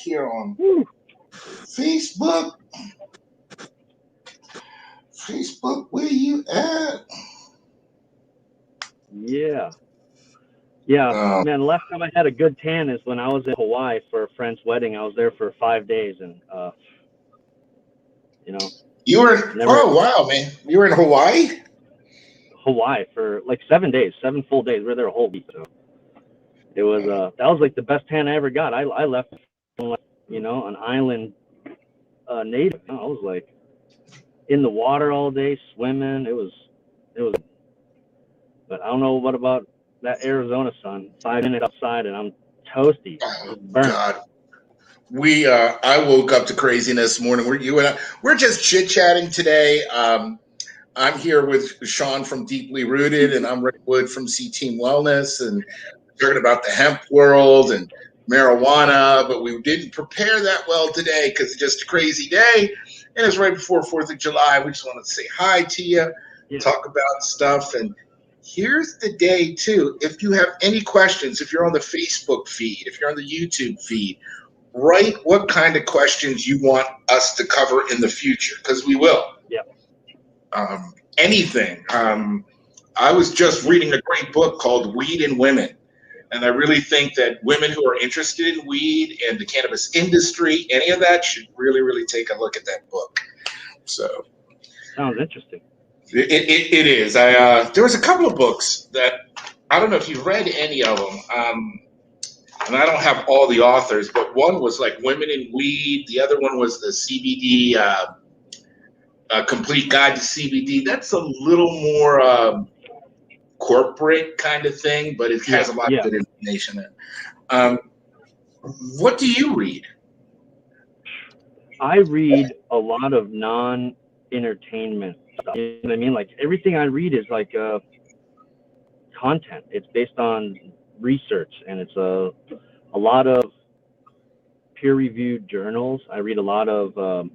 here on Facebook. Facebook, where you at? Yeah. Um, Man, the last time I had a good tan is when I was in Hawaii for a friend's wedding. I was there for 5 days, and you were never oh wow, man. You were in Hawaii? Hawaii for like 7 days, 7 full days. We were there a whole week. So it was that was like the best tan I ever got. I left from like, an island native. I was like in the water all day, swimming. It was, but I don't know what about that Arizona sun. 5 minutes outside and I'm toasty, Oh just burnt. God. I woke up to craziness this morning. We're just chit chatting today. I'm here with Sean from Deeply Rooted, and I'm Rick Wood from C Team Wellness, and we're talking about the hemp world and marijuana. But we didn't prepare that well today because it's just a crazy day, and it's right before 4th of July. We just wanted to say hi to you, talk about stuff, and here's the day too. If you have any questions, if you're on the Facebook feed, if you're on the YouTube feed, write what kind of questions you want us to cover in the future, because we will. Yeah. Anything. I was just reading a great book called Weed and Women. And I really think that women who are interested in weed and the cannabis industry, any of that, should really, really take a look at that book. So Sounds interesting. It is. There was a couple of books that I don't know if you've read any of them. And I don't have all the authors, but one was like Women in Weed. The other one was the CBD, Complete Guide to CBD. That's a little more corporate kind of thing, but it has a lot of good information in it. What do you read? I read a lot of non-entertainment stuff. You know what I mean? Like everything I read is like content. It's based on research, and it's a lot of peer-reviewed journals. I read a lot of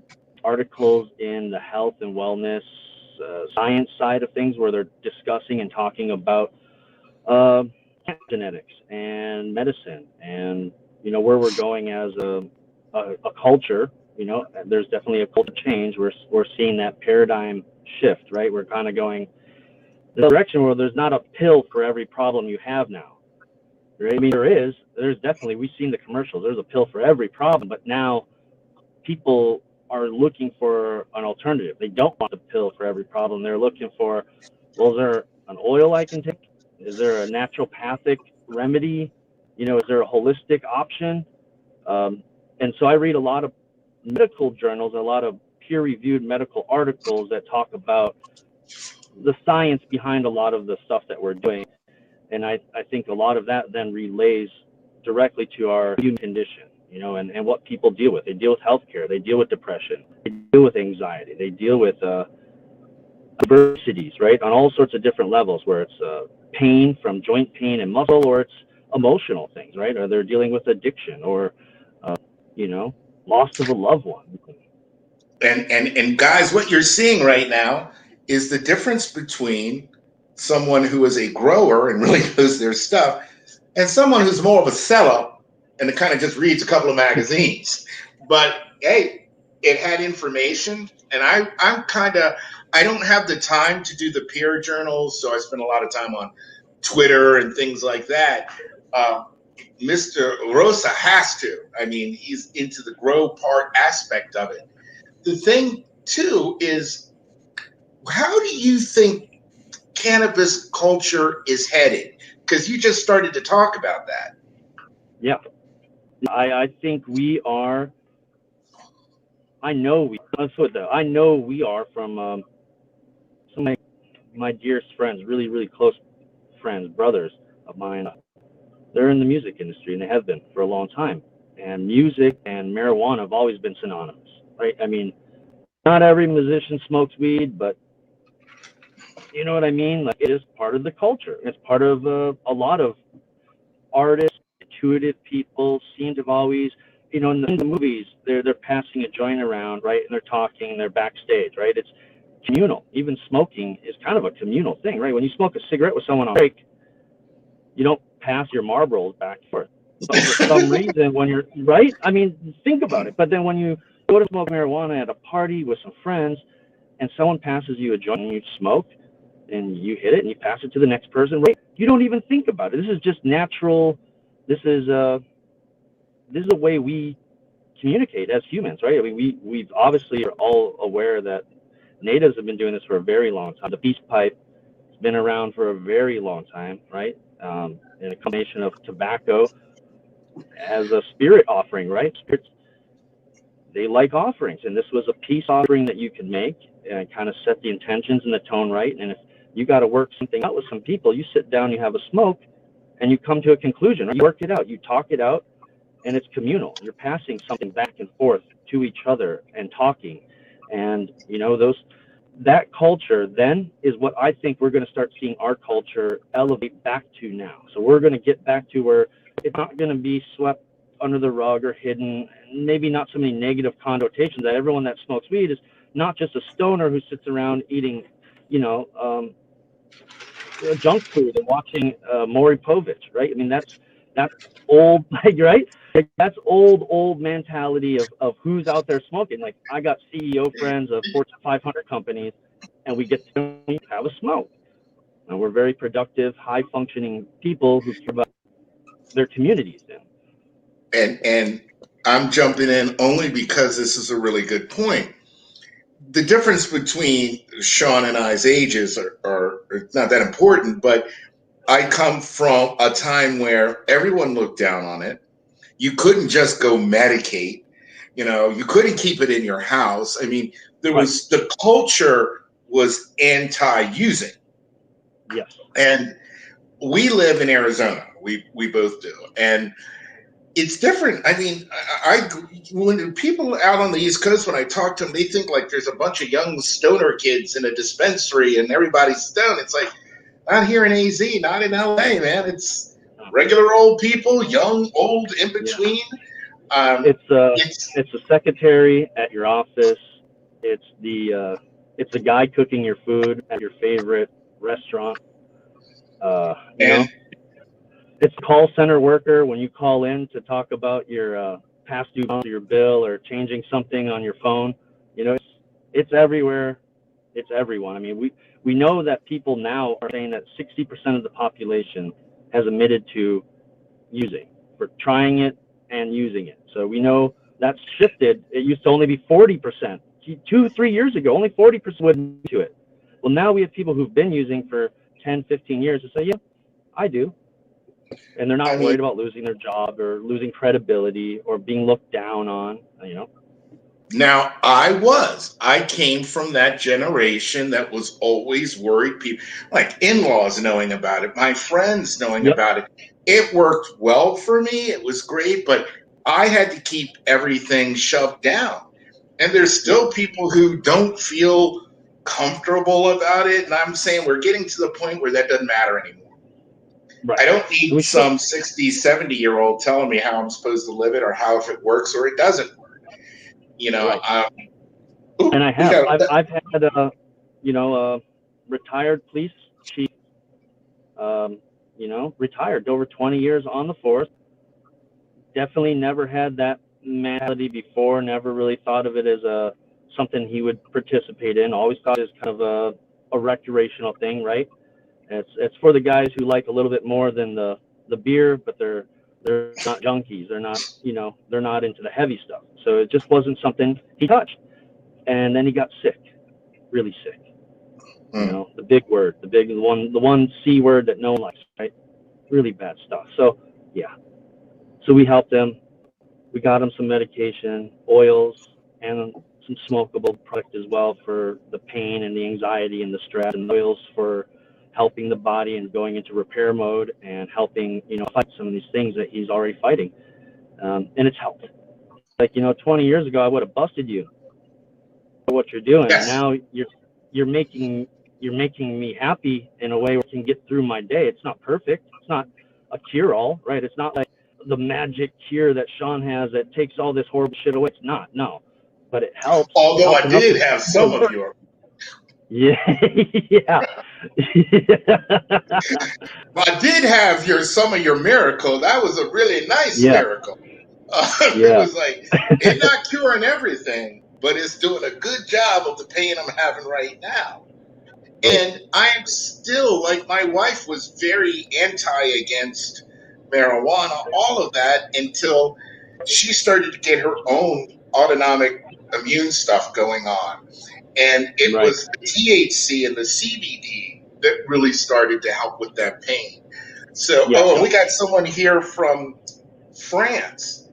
articles in the health and wellness science side of things where they're discussing and talking about genetics and medicine and where we're going as a culture. There's definitely a culture change. We're seeing that paradigm shift, right? We're kind of going the direction where there's not a pill for every problem you have now. Right? I mean, there's definitely, we've seen the commercials. There's a pill for every problem, but now people are looking for an alternative. They don't want the pill for every problem. They're looking for, well, is there an oil I can take? Is there a naturopathic remedy? Is there a holistic option? And so I read a lot of medical journals, a lot of peer-reviewed medical articles that talk about the science behind a lot of the stuff that we're doing. And I think a lot of that then relays directly to our human condition, and what people deal with. They deal with healthcare, they deal with depression, they deal with anxiety, they deal with adversities, right? On all sorts of different levels, where it's pain from joint pain and muscle, or it's emotional things, right? Or they're dealing with addiction, or loss of a loved one. And guys, what you're seeing right now is the difference between someone who is a grower and really knows their stuff and someone who's more of a seller and kind of just reads a couple of magazines. But hey, it had information, and I don't have the time to do the peer journals, so I spend a lot of time on Twitter and things like that. Mr. Rosa has to. I mean, he's into the grow part aspect of it. The thing, too, is how do you think cannabis culture is headed? Because you just started to talk about that. Yeah. I think we are. I know we are from some of my dearest friends, really, really close friends, brothers of mine. They're in the music industry, and they have been for a long time. And music and marijuana have always been synonymous, right? I mean, not every musician smokes weed, but you know what I mean? Like, it is part of the culture. It's part of a lot of artists, intuitive people seem to have always, in the movies, they're passing a joint around, right? And they're talking, and they're backstage, right? It's communal. Even smoking is kind of a communal thing, right? When you smoke a cigarette with someone on break, you don't pass your Marlboros back and forth. But for some reason, when you're right, I mean, think about it. But then when you go to smoke marijuana at a party with some friends, and someone passes you a joint and you smoke, and you hit it and you pass it to the next person, right? You don't even think about it. This is just natural. This is a way we communicate as humans, right? I mean, we've obviously are all aware that natives have been doing this for a very long time. The peace pipe has been around for a very long time, right? And a combination of tobacco as a spirit offering, right? Spirits, they like offerings, and this was a peace offering that you could make and kind of set the intentions and the tone right. And if you got to work something out with some people, you sit down, you have a smoke, and you come to a conclusion. Right? You work it out, you talk it out, and it's communal. You're passing something back and forth to each other and talking, and that culture then is what I think we're going to start seeing our culture elevate back to now. So we're going to get back to where it's not going to be swept under the rug or hidden, maybe not so many negative connotations that everyone that smokes weed is not just a stoner who sits around eating, junk food and watching Maury Povich, right? I mean, that's old, like, right? Like, that's old mentality of who's out there smoking. Like, I got CEO friends of Fortune 500 companies, and we get to have a smoke. And we're very productive, high functioning people who care about their communities. And I'm jumping in only because this is a really good point. The difference between Sean and I's ages are not that important, but I come from a time where everyone looked down on it. You couldn't just go medicate. You couldn't keep it in your house. I mean, the culture was anti-using. Yes. And we live in Arizona. We both do. And it's different. I mean, when people out on the East Coast, when I talk to them, they think like there's a bunch of young stoner kids in a dispensary and everybody's stoned. It's like, not here in AZ, not in LA, man. It's regular old people, young, old, in between. Yeah. It's the secretary at your office. It's the guy cooking your food at your favorite restaurant. It's a call center worker when you call in to talk about your past due on your bill or changing something on your phone. It's everywhere. It's everyone. I mean, we know that people now are saying that 60% of the population has admitted to using, for trying it and using it. So we know that's shifted. It used to only be 40%. 2-3 years ago, only 40% would admit to it. Well, now we have people who've been using for 10, 15 years who say, yeah, I do. And they're not worried about losing their job or losing credibility or being looked down on, Now, I came from that generation that was always worried. People, like in-laws knowing about it, my friends knowing about it. It worked well for me. It was great, but I had to keep everything shoved down. And there's still people who don't feel comfortable about it. And I'm saying we're getting to the point where that doesn't matter anymore. Right. I don't need some 60, 70-year-old telling me how I'm supposed to live it or how if it works or it doesn't work. Right. And I have. I've had a retired police chief, retired over 20 years on the force. Definitely never had that mentality before. Never really thought of it as something he would participate in. Always thought it was kind of a recreational thing, right? It's for the guys who like a little bit more than the beer, but they're not junkies. They're not, they're not into the heavy stuff. So it just wasn't something he touched. And then he got sick, really sick. The big word, the one C word that no one likes, right? Really bad stuff. So yeah. So we helped him. We got him some medication, oils, and some smokable product as well for the pain and the anxiety and the stress, and oils for helping the body and going into repair mode and helping, fight some of these things that he's already fighting. And it's helped. Like, 20 years ago, I would have busted you for what you're doing. Yes. Now you're making me happy in a way where I can get through my day. It's not perfect. It's not a cure-all, right? It's not like the magic cure that Sean has that takes all this horrible shit away. It's not, no. But it helps. Although I did have some of your. Yeah, yeah. I did have some of your miracle. That was a really nice Yeah, miracle. It yeah, was like it's not curing everything, but it's doing a good job of the pain I'm having right now. right. And I am still like my wife was very anti against marijuana, all of that until she started to get her own autonomic immune stuff going on. And it Right. was the THC and the CBD that really started to help with that pain. So, Yeah. oh, and we got someone here from France,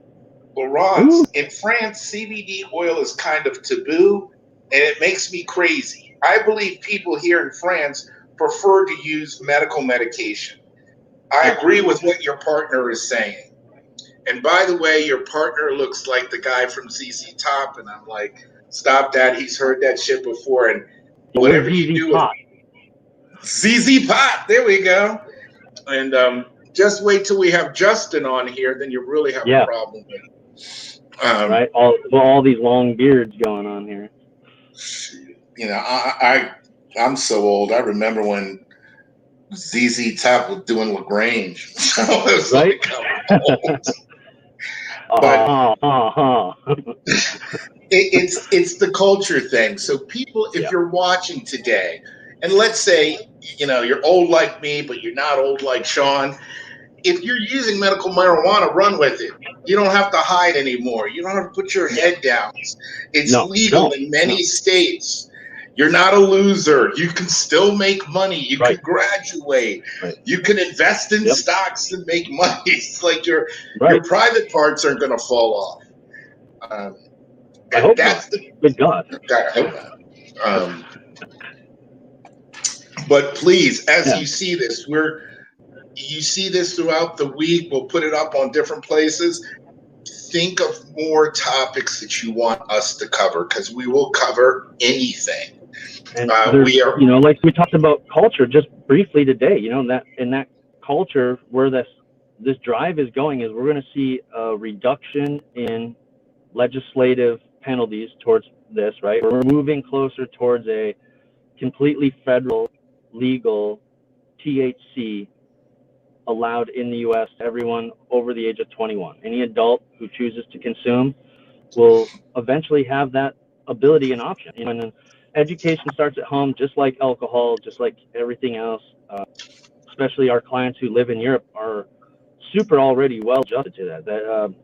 Ooh. Laurence. In France, CBD oil is kind of taboo, and it makes me crazy. I believe people here in France prefer to use medical medication. I agree Absolutely. with what your partner is saying. And by the way, your partner looks like the guy from ZZ Top, and I'm like, stop that. He's heard that shit before, and So what is whatever you ZZ do with Top? ZZ Pop, there we go. And just wait till we have Justin on here, then you really have a Yeah. problem with it. Right. All these long beards going on here. I'm so old. I remember when ZZ Top was doing Lagrange. So it was Right. like I'm old. But it's the culture thing. So people, if Yeah. you're watching today, and let's say you're old like me, but you're not old like Sean. If you're using medical marijuana, run with it. You don't have to hide anymore. You don't have to put your Yeah. head down. It's No. legal No. in No. many states. You're not a loser. You can still make money. You Right. can graduate. Right. You can invest in Yep. stocks and make money. It's like your Right. private parts aren't going to fall off. I And hope that's not. the Good God. God, I hope not. But please, as Yeah. you see this, you see this throughout the week. We'll put it up on different places. Think of more topics that you want us to cover because we will cover anything. And there's, We are like we talked about culture just briefly today, that in that culture where this drive is going is we're going to see a reduction in legislative penalties towards this, right? We're moving closer towards a completely federal legal THC allowed in the US to everyone over the age of 21. Any adult who chooses to consume will eventually have that ability and option. And education starts at home, just like alcohol, just like everything else. Especially our clients who live in Europe are super already well adjusted to that. That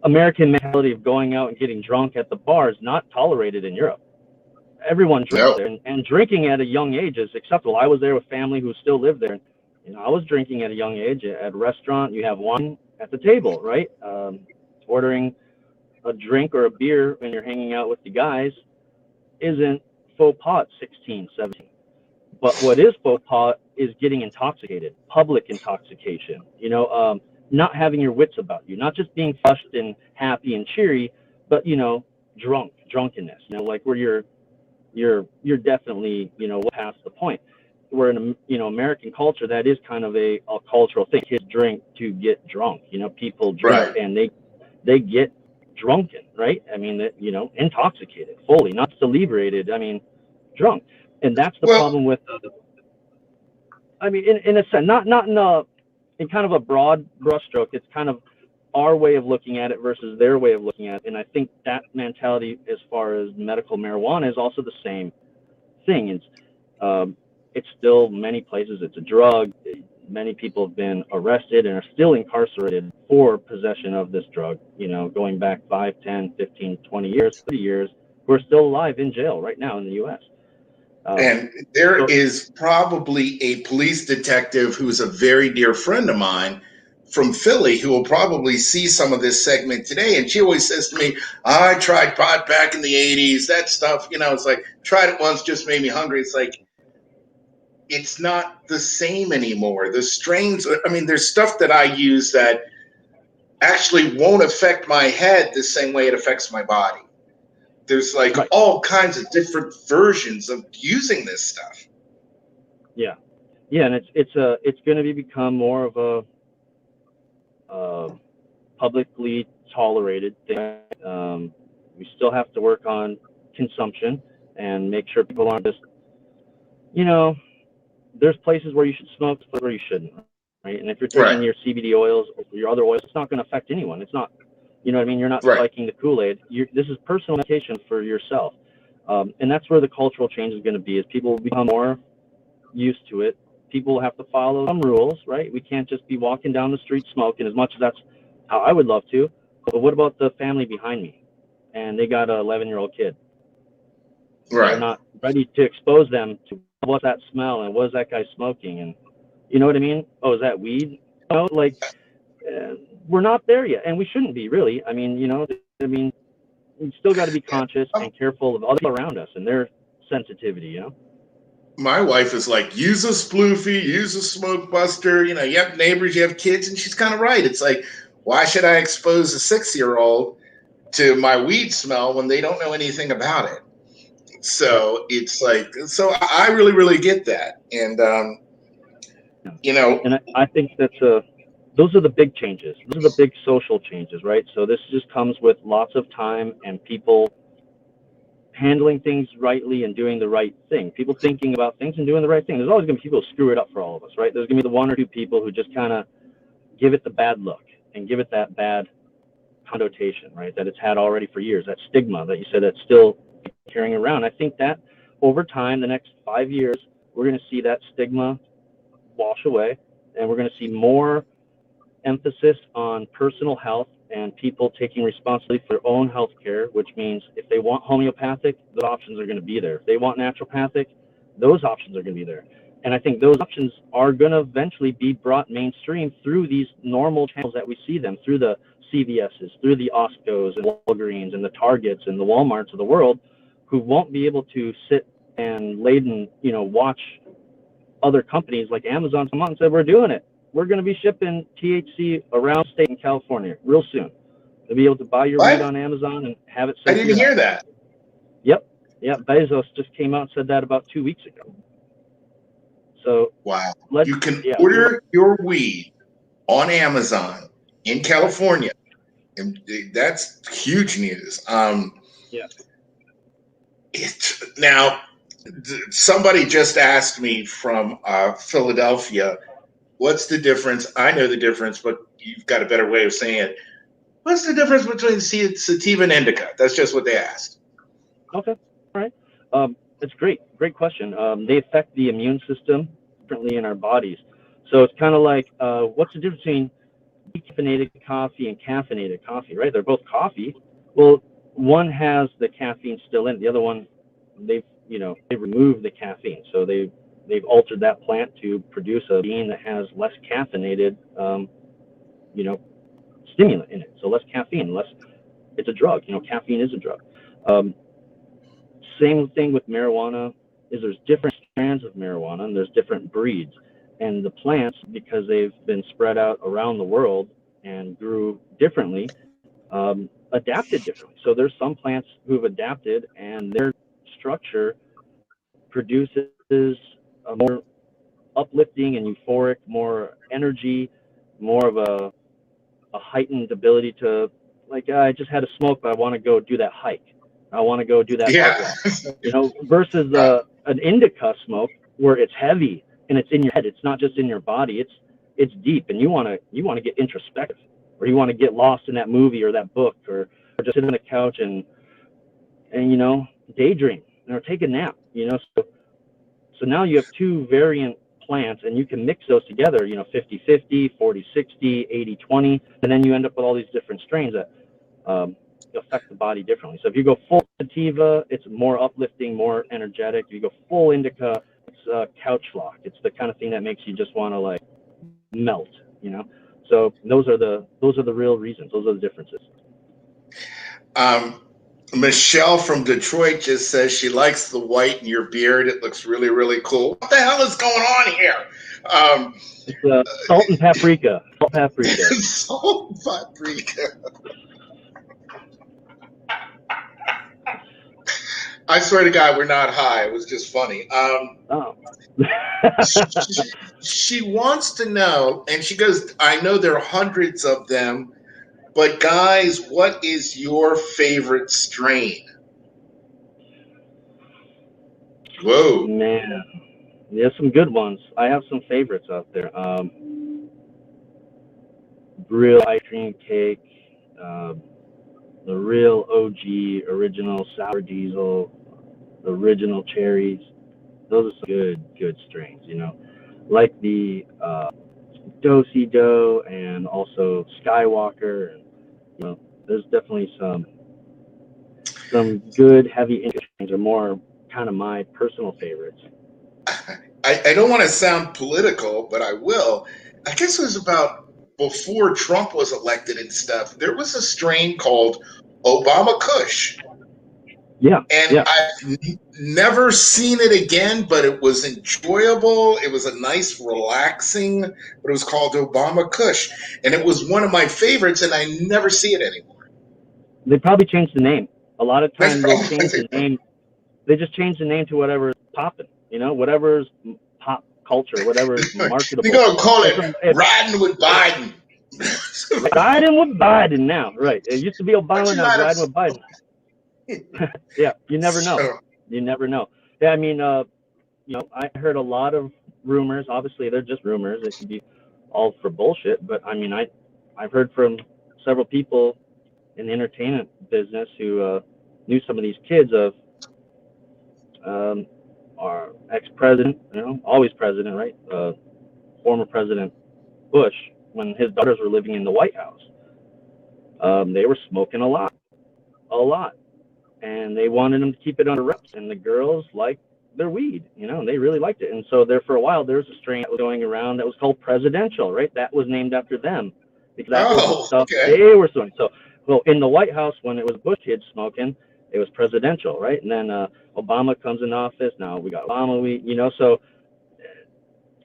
American mentality of going out and getting drunk at the bar is not tolerated in Europe. Everyone drinks no, there, and drinking at a young age is acceptable. I was there with family who still live there. I was drinking at a young age at a restaurant. You have wine at the table, right? Ordering a drink or a beer when you're hanging out with the guys isn't faux pas 16, 17. But what is faux pas is getting intoxicated, public intoxication, not having your wits about you, not just being flushed and happy and cheery, but, drunkenness, like where you're definitely, past the point. We're in American culture, that is kind of a cultural thing. Kids drink to get drunk. People drink right. and they get drunken, right? I mean, that intoxicated fully, not inebriated. I mean, drunk, and that's the Well, problem with. I mean, in a sense, not in kind of a broad brushstroke. It's kind of our way of looking at it versus their way of looking at it, and I think that mentality, as far as medical marijuana, is also the same thing. It's still many places it's a drug. Many people have been arrested and are still incarcerated for possession of this drug, going back 5, 10, 15, 20 years, 30 years, who are still alive in jail right now in the U.S. and there So, is probably a police detective who's a very dear friend of mine from Philly who will probably see some of this segment today. And she always says to me, I tried pot back in the 80s, that stuff, it's like, tried it once, just made me hungry. It's like, it's not the same anymore. The strains, I mean, there's stuff that I use that actually won't affect my head the same way it affects my body. There's like right, all kinds of different versions of using this stuff. yeah, yeah, and it's going to become more of a publicly tolerated thing. We still have to work on consumption and make sure people aren't just you know, there's places where you should smoke, places where you shouldn't, right? And if you're taking Right. your CBD oils or your other oils, it's not going to affect anyone. It's not, you know what I mean? You're not Right. spiking the Kool-Aid. This is personal medication for yourself. And that's where the cultural change is going to be, is people will become more used to it. People have to follow some rules, right? We can't just be walking down the street smoking, as much as that's how I would love to. But what about the family behind me? And they got an 11-year-old kid. They're Right. not ready to expose them to what's that smell and what's that guy smoking, and you know what I mean? Oh, is that weed? You know, like we're not there yet, and we shouldn't be really. I mean, you know, I mean, we still got to be Yeah. conscious and careful of other people around us and their sensitivity. You know. My wife is like, use a sploofie, use a smoke buster. You know, you have neighbors, you have kids, and she's kind of right. It's like, why should I expose a 6-year-old to my weed smell when they don't know anything about it? Yeah. So it's like, so I really, really get that. And, Yeah. you know, And I think that's those are the big changes. Those are the big social changes, right? So this just comes with lots of time and people handling things rightly and doing the right thing. People thinking about things and doing the right thing. There's always going to be people who screw it up for all of us, right? There's going to be the one or two people who just kind of give it the bad look and give it that bad connotation, right? That it's had already for years, that stigma that you said that's still carrying around. I think that over time, the next 5 years, we're going to see that stigma wash away, and we're going to see more emphasis on personal health and people taking responsibility for their own health care, which means if they want homeopathic, the options are going to be there. If they want naturopathic, those options are going to be there. And I think those options are going to eventually be brought mainstream through these normal channels that we see them, through the CVSs, through the Oscos and Walgreens and the Targets and the Walmarts of the world, who won't be able to sit and laden, you know, watch other companies like Amazon come out and said, we're doing it. We're going to be shipping THC around the state in California real soon. You'll be able to buy your weed what? on Amazon and have it I sent to didn't your hear house. that. Yep. Yeah. Bezos just came out and said that about 2 weeks ago. So Wow. let's, You can yeah. order your weed on Amazon in Right. California. And that's huge news. Yeah. Now, somebody just asked me from Philadelphia, what's the difference? I know the difference, but you've got a better way of saying it. What's the difference between sativa and indica? That's just what they asked. Okay. All right. It's great. Great question. They affect the immune system differently in our bodies. So it's kind of like, what's the difference between decaffeinated coffee and caffeinated coffee, right? They're both coffee. Well, one has the caffeine still in it. The other one, they've removed the caffeine. So they've altered that plant to produce a bean that has less caffeinated, you know, stimulant in it. So less caffeine, less. It's a drug. You know, caffeine is a drug. Um, Same thing with marijuana. Is there's different strands of marijuana and there's different breeds, and the plants, because they've been spread out around the world and grew differently, adapted differently. So there's some plants who've adapted, and their structure produces a more uplifting and euphoric, more energy, more of a heightened ability to, like, I just had a smoke, but I want to go do that hike. I want to go do that art Yeah. walk. You know, versus Right. an indica smoke where it's heavy and it's in your head. It's not just in your body. It's deep, and you want to get introspective, or you want to get lost in that movie or that book, or just sit on the couch and daydream or take a nap. So now you have two variant plants, and you can mix those together, 50-50, 40-60, 80-20, and then you end up with all these different strains that affect the body differently. So if you go full sativa, it's more uplifting, more energetic. If you go full indica, it's couch lock. It's the kind of thing that makes you just want to, like, melt. So those are the real reasons. Those are the differences. Um, Michelle from Detroit just says she likes the white in your beard. It looks really, really cool. What the hell is going on here? Um, It's salt and paprika. Salt paprika. Salt paprika. I swear to God, we're not high. It was just funny. Oh. She wants to know, and she goes, I know there are hundreds of them, but guys, what is your favorite strain? Whoa. Man. There's some good ones. I have some favorites out there. Real ice cream cake, uh, the real OG original sour diesel, original cherries. Those are some good strains. Like the Do-Si Do and also Skywalker. And, there's definitely some good heavy indica strains are more kind of my personal favorites. I don't want to sound political, but I will. I guess it was about before Trump was elected and stuff. There was a strain called obamakush. Yeah, And yeah. I've never seen it again, but it was enjoyable. It was a nice, relaxing, but it was called Obama Kush. And it was one of my favorites, and I never see it anymore. They probably changed the name. A lot of That's times they probably change the name. They just change the name to whatever's popping. Whatever's pop culture, whatever's they're marketable. going to call it If Riding with Biden. riding with Biden now, right? It used to be But Obama, you now it's might have. riding with Biden. Yeah, you never know. So, You never know. Yeah, I mean, I heard a lot of rumors. Obviously, they're just rumors. It could be all for bullshit. But I mean, I've heard from several people in the entertainment business who knew some of these kids of our ex-president, always president, right? Former President Bush, when his daughters were living in the White House, they were smoking a lot, and they wanted them to keep it under wraps. And the girls liked their weed, and they really liked it. And so there, for a while, there was a strain that was going around that was called Presidential, right? That was named after them because that was the stuff okay. they were smoking. So, well, in the White House, when it was Bush kids smoking, it was Presidential, right? And then Obama comes in office. Now we got Obama weed, So,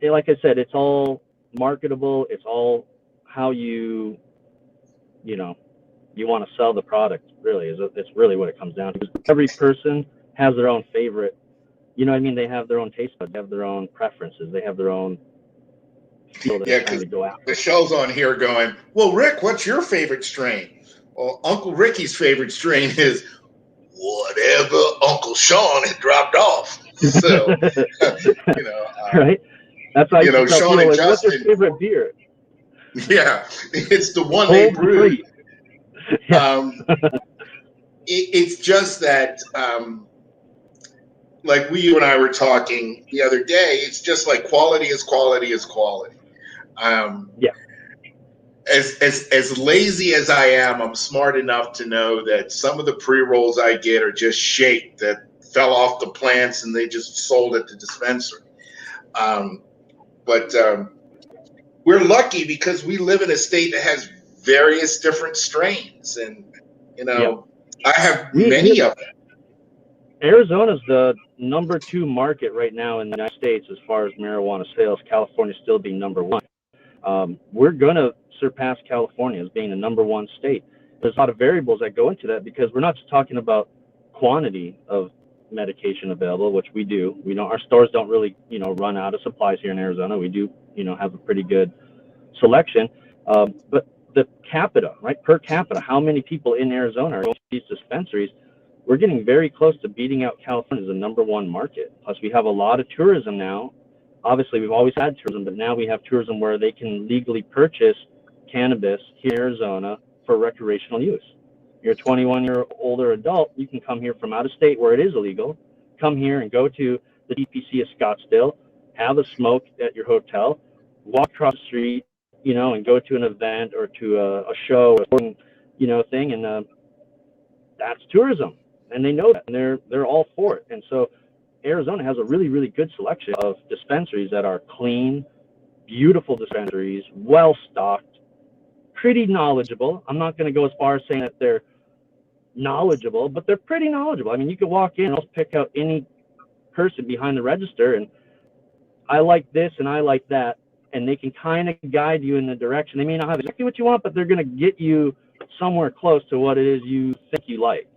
like I said, it's all marketable. It's all how you know, you want to sell the product. Really, it's really what it comes down to. Because every person has their own favorite. You know what I mean? They have their own taste buds. They have their own preferences. They have their own feel that they're Yeah, trying because to go after. Michelle's on here going, well, Rick, what's your favorite strain? Well, Uncle Ricky's favorite strain is whatever Uncle Sean had dropped off. So, you know, Right? That's why I used to tell Sean people, and like, what's your Justin, favorite beer? yeah, it's the one they Cold and brewed. free. Yeah. It's just that, like you and I were talking the other day, it's just like quality is quality is quality. Yeah. As lazy as I am, I'm smart enough to know that some of the pre-rolls I get are just shaped that fell off the plants and they just sold at the dispensary. But we're lucky because we live in a state that has various different strains, and Yeah. I have many of them. Arizona's the number 2 market right now in the United States as far as marijuana sales. California still being number 1. We're going to surpass California as being the number 1 state. There's a lot of variables that go into that because we're not just talking about quantity of medication available, which we do. We don't. Our stores don't really, run out of supplies here in Arizona. We do, have a pretty good selection. But the capita, right, per capita, how many people in Arizona are going to these dispensaries? We're getting very close to beating out California as the number 1 market. Plus, we have a lot of tourism now. Obviously, we've always had tourism, but now we have tourism where they can legally purchase cannabis here in Arizona for recreational use. You're a 21-year older adult, you can come here from out of state where it is illegal, come here and go to the DPC of Scottsdale, have a smoke at your hotel, walk across the street, and go to an event or to a show, thing, and that's tourism. And they know that, and they're all for it. And so Arizona has a really, really good selection of dispensaries that are clean, beautiful dispensaries, well stocked, pretty knowledgeable. I'm not going to go as far as saying that they're knowledgeable, but they're pretty knowledgeable. I mean, you can walk in and I'll pick out any person behind the register and I like this and I like that, and they can kind of guide you in the direction. They may not have exactly what you want, but they're going to get you somewhere close to what it is you think you like.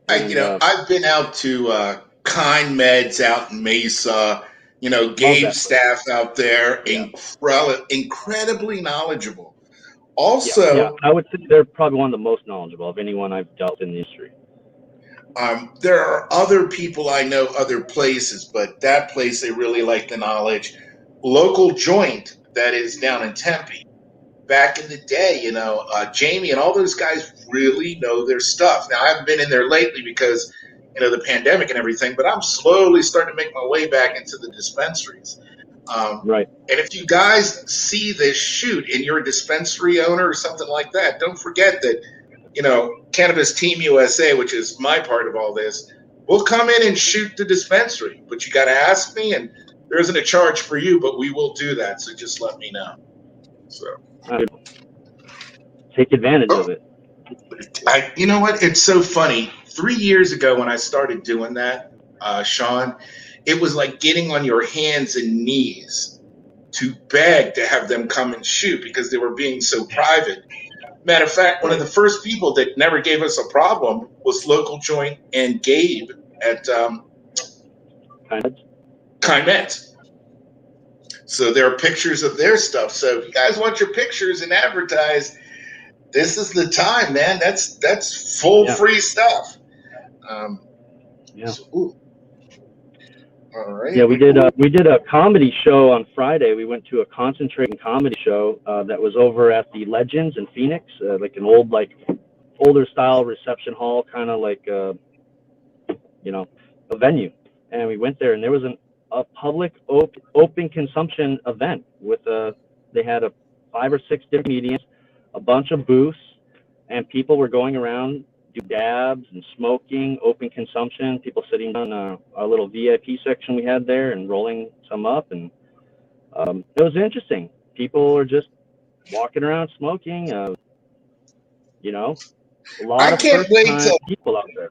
And I've been out to Kind Meds out in Mesa. Gabe's staff out there, yeah. incredibly knowledgeable. Yeah, Also, I would say they're probably one of the most knowledgeable of anyone I've dealt in the industry. There are other people I know, other places, but that place they really like the knowledge. Local joint that is down in Tempe. Back in the day, Jamie and all those guys really know their stuff. Now I haven't been in there lately because the pandemic and everything, but I'm slowly starting to make my way back into the dispensaries. Right. And if you guys see this shoot and you're a dispensary owner or something like that, don't forget that Cannabis Team USA, which is my part of all this, will come in and shoot the dispensary. But you got to ask me, and there isn't a charge for you, but we will do that. So just let me know. So take advantage of it. You know what? It's so funny. 3 years ago when I started doing that, Sean, it was like getting on your hands and knees to beg to have them come and shoot because they were being so private. Matter of fact, one of the first people that never gave us a problem was Local Joint and Gabe at Kimet. So there are pictures of their stuff. So if you guys want your pictures and advertise, this is the time, man. That's full free stuff. So, all right. Yeah, we did a comedy show on Friday. We went to a concentrating comedy show that was over at the Legends in Phoenix, like an older style reception hall, kind of like a venue. And we went there, and there was a public open consumption event with they had 5 or 6 different comedians, a bunch of booths, and people were going around do dabs and smoking, open consumption, people sitting on a little VIP section we had there and rolling some up. And it was interesting. People were just walking around smoking, a lot of first-time people out there.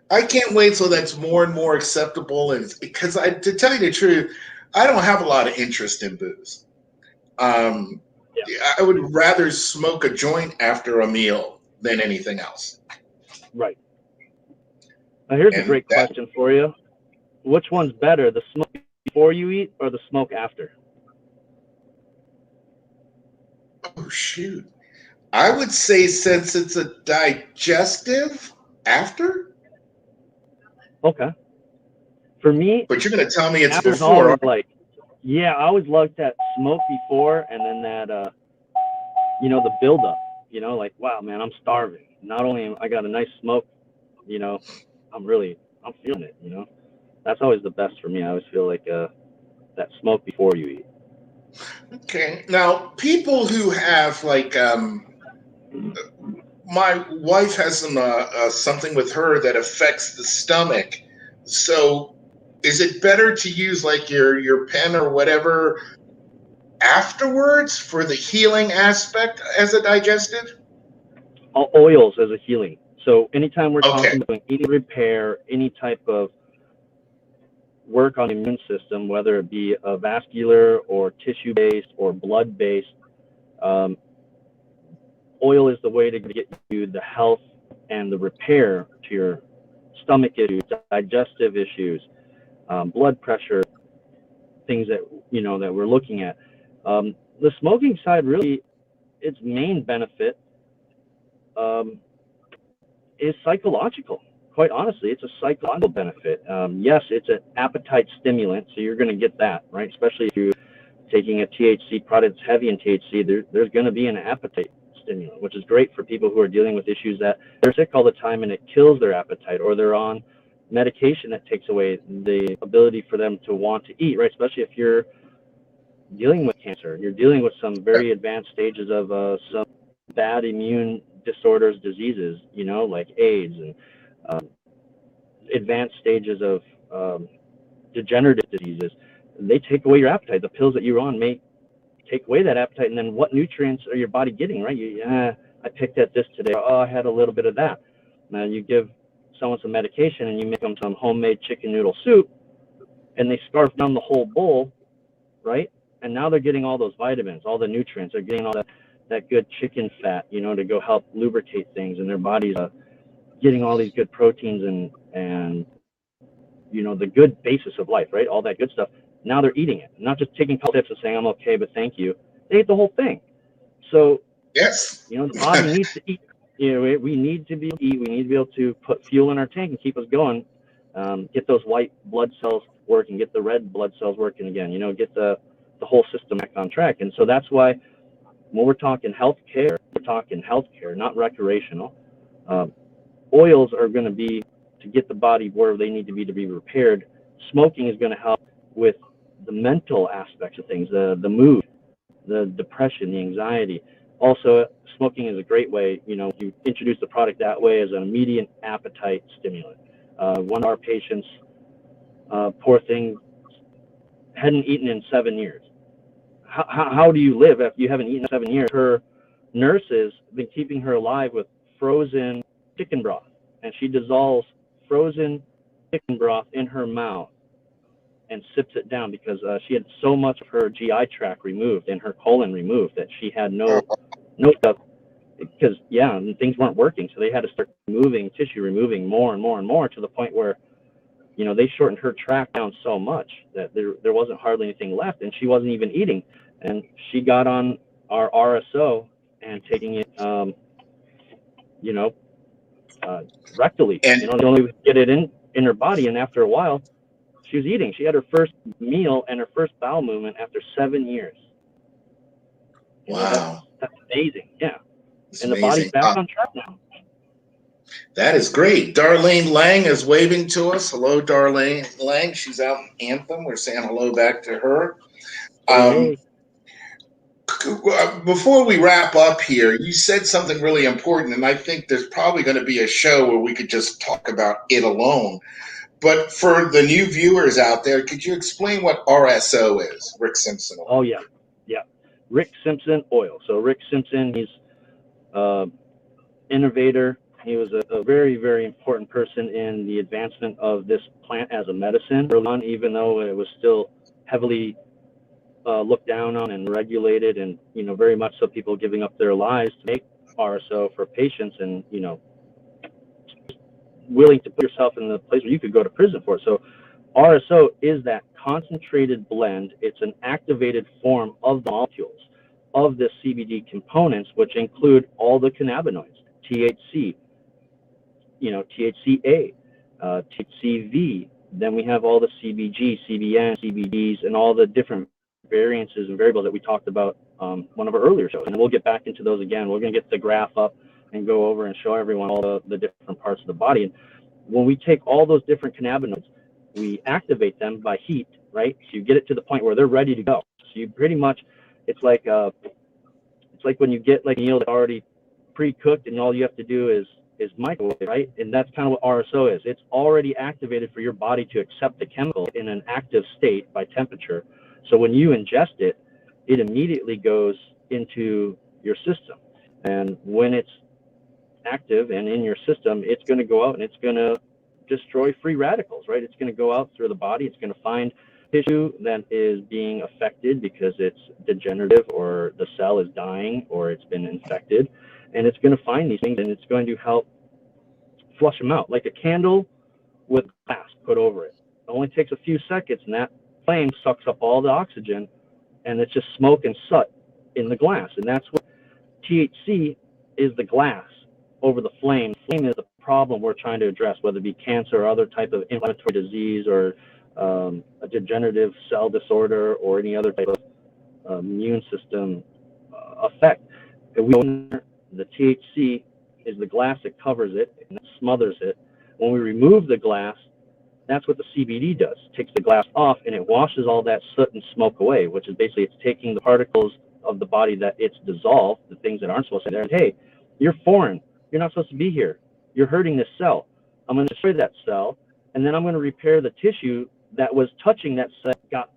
I can't wait till that's more and more acceptable. And because to tell you the truth, I don't have a lot of interest in booze. I would rather smoke a joint after a meal than anything else. Right. Now here's a great question for you. Which one's better, the smoke before you eat or the smoke after? Oh, shoot. I would say since it's a digestive, after. Okay. For me, but you're going to tell me it's before. I always liked that smoke before, and then that, the buildup. Like, wow, man, I'm starving. Not only am I got a nice smoke, I'm feeling it. That's always the best for me. I always feel like that smoke before you eat. Okay. Now, people who have my wife has something with her that affects the stomach. So, is it better to use like your pen or whatever afterwards for the healing aspect as a digestive? Oils as a healing. So anytime we're talking about any repair, any type of work on the immune system, whether it be a vascular or tissue-based or blood-based, oil is the way to get you the health and the repair to your stomach issues, digestive issues, blood pressure, things that that we're looking at. The smoking side, really, its main benefit is psychological. Quite honestly, it's a psychological benefit. Yes, it's an appetite stimulant, so you're going to get that, right? Especially if you're taking a THC product that's heavy in THC, there's going to be an appetite stimulant, which is great for people who are dealing with issues that they're sick all the time and it kills their appetite, or they're on medication that takes away the ability for them to want to eat, right? Especially if you're dealing with cancer, you're dealing with some very advanced stages of some bad immune disorders, diseases, like AIDS and advanced stages of degenerative diseases. They take away your appetite. The pills that you're on may take away that appetite, and then what nutrients are your body getting, right? I picked at this today. Oh, I had a little bit of that. Now you give someone some medication and you make them some homemade chicken noodle soup, and they scarf down the whole bowl, right? And now they're getting all those vitamins, all the nutrients. They're getting all that good chicken fat, to go help lubricate things, and their body's getting all these good proteins and the good basis of life, right? All that good stuff. Now they're eating it, not just taking tips and saying, I'm okay, but thank you. They ate the whole thing. So, yes, the body needs to eat. we need to be able to eat. We need to be able to put fuel in our tank and keep us going. Get those white blood cells working, get the red blood cells working again. Get the whole system back on track. And so that's why when we're talking healthcare, not recreational. Oils are going to be to get the body where they need to be repaired. Smoking is going to help with the mental aspects of things, the mood, the depression, the anxiety. Also, smoking is a great way, you introduce the product that way as an immediate appetite stimulant. One of our patients, poor thing, hadn't eaten in 7 years. How do you live after you haven't eaten in 7 years? Her nurses have been keeping her alive with frozen chicken broth, and she dissolves frozen chicken broth in her mouth and sips it down because she had so much of her GI tract removed and her colon removed that she had no stuff, because and things weren't working, so they had to start removing more and more and more, to the point where they shortened her tract down so much that there wasn't hardly anything left, and she wasn't even eating. And she got on our RSO and taking it rectally. And They only would get it in her body, and after a while she was eating. She had her first meal and her first bowel movement after 7 years. wow, that's amazing. Yeah. it's And the amazing. body's back on track now. That is great. Darlene Lang is waving to us. Hello, Darlene Lang. She's out in Anthem. We're saying hello back to her. Hey. Before we wrap up here, you said something really important, and I think there's probably going to be a show where we could just talk about it alone. But for the new viewers out there, could you explain what RSO is, Rick Simpson oil? Oh, yeah. Rick Simpson oil. So Rick Simpson, he's innovator. He was a very, very important person in the advancement of this plant as a medicine early on, even though it was still heavily looked down on and regulated, and very much so people giving up their lives to make RSO for patients, and willing to put yourself in the place where you could go to prison for it. So RSO is that concentrated blend. It's an activated form of the molecules of the CBD components, which include all the cannabinoids, THC, THCA, THCV. Then we have all the CBG, CBN, CBDs, and all the different variances and variables that we talked about one of our earlier shows. And we'll get back into those again. We're going to get the graph up and go over and show everyone all the different parts of the body. And when we take all those different cannabinoids, we activate them by heat, right? So you get it to the point where they're ready to go. So you pretty much, it's like when you get like a meal that's already pre-cooked and all you have to do is microwave, right? And that's kind of what RSO is. It's already activated for your body to accept the chemical in an active state by temperature. So when you ingest it, it immediately goes into your system. And when it's active and in your system, it's going to go out and it's going to destroy free radicals, right? It's going to go out through the body. It's going to find tissue that is being affected because it's degenerative or the cell is dying or it's been infected. And it's going to find these things and it's going to help flush them out, like a candle with glass put over it. It only takes a few seconds and that flame sucks up all the oxygen and it's just smoke and soot in the glass. And that's what THC is, the glass over the flame. Flame is the problem we're trying to address, whether it be cancer or other type of inflammatory disease or a degenerative cell disorder or any other type of immune system effect. The THC is the glass that covers it and it smothers it. When we remove the glass, that's what the CBD does. It takes the glass off and it washes all that soot and smoke away, which is basically it's taking the particles of the body that it's dissolved, the things that aren't supposed to be there, and hey, you're foreign. You're not supposed to be here. You're hurting this cell. I'm going to destroy that cell, and then I'm going to repair the tissue that was touching that cell got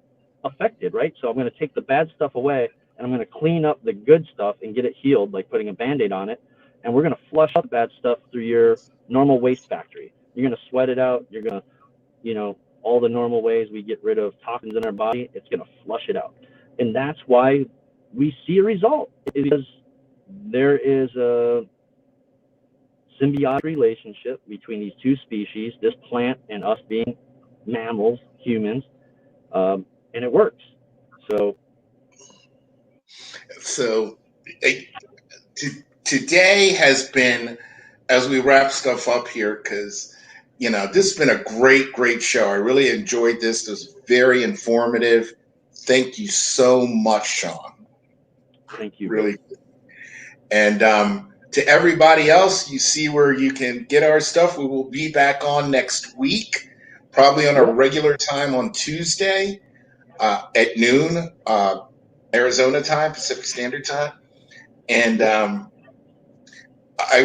affected, right? So I'm going to take the bad stuff away, and I'm going to clean up the good stuff and get it healed, like putting a Band-Aid on it, and we're going to flush out the bad stuff through your normal waste factory. You're going to sweat it out. You're going to, all the normal ways we get rid of toxins in our body, it's going to flush it out. And that's why we see a result, because there is a symbiotic relationship between these two species, this plant and us being mammals, humans, and it works. So to today has been, as we wrap stuff up here, because this has been a great show. I really enjoyed this. It was very informative. Thank you so much, Sean. Thank you. Really. And to everybody else, you see where you can get our stuff. We will be back on next week, probably on a regular time on Tuesday at noon, Arizona time, Pacific Standard Time. And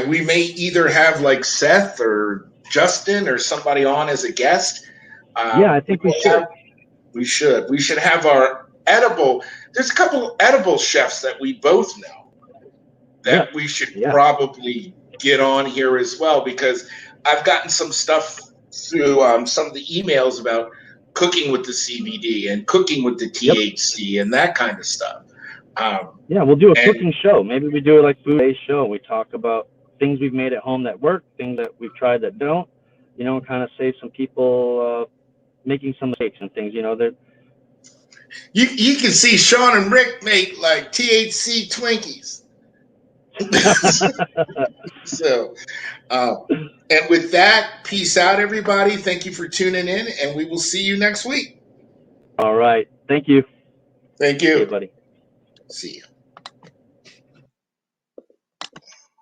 we may either have like Seth or Justin or somebody on as a guest. I think we should. We should have our edible. There's a couple edible chefs that we both know that we should probably get on here as well, because I've gotten some stuff through some of the emails about cooking with the CBD and cooking with the THC and that kind of stuff. We'll do a cooking show. Maybe we do it like food-based show. We talk about things we've made at home that work, things that we've tried that don't, kind of save some people making some mistakes and things, that you can see Sean and Rick make like THC Twinkies. So, and with that, peace out, everybody. Thank you for tuning in, and we will see you next week. All right. Thank you. Thank you. See you, buddy. See you.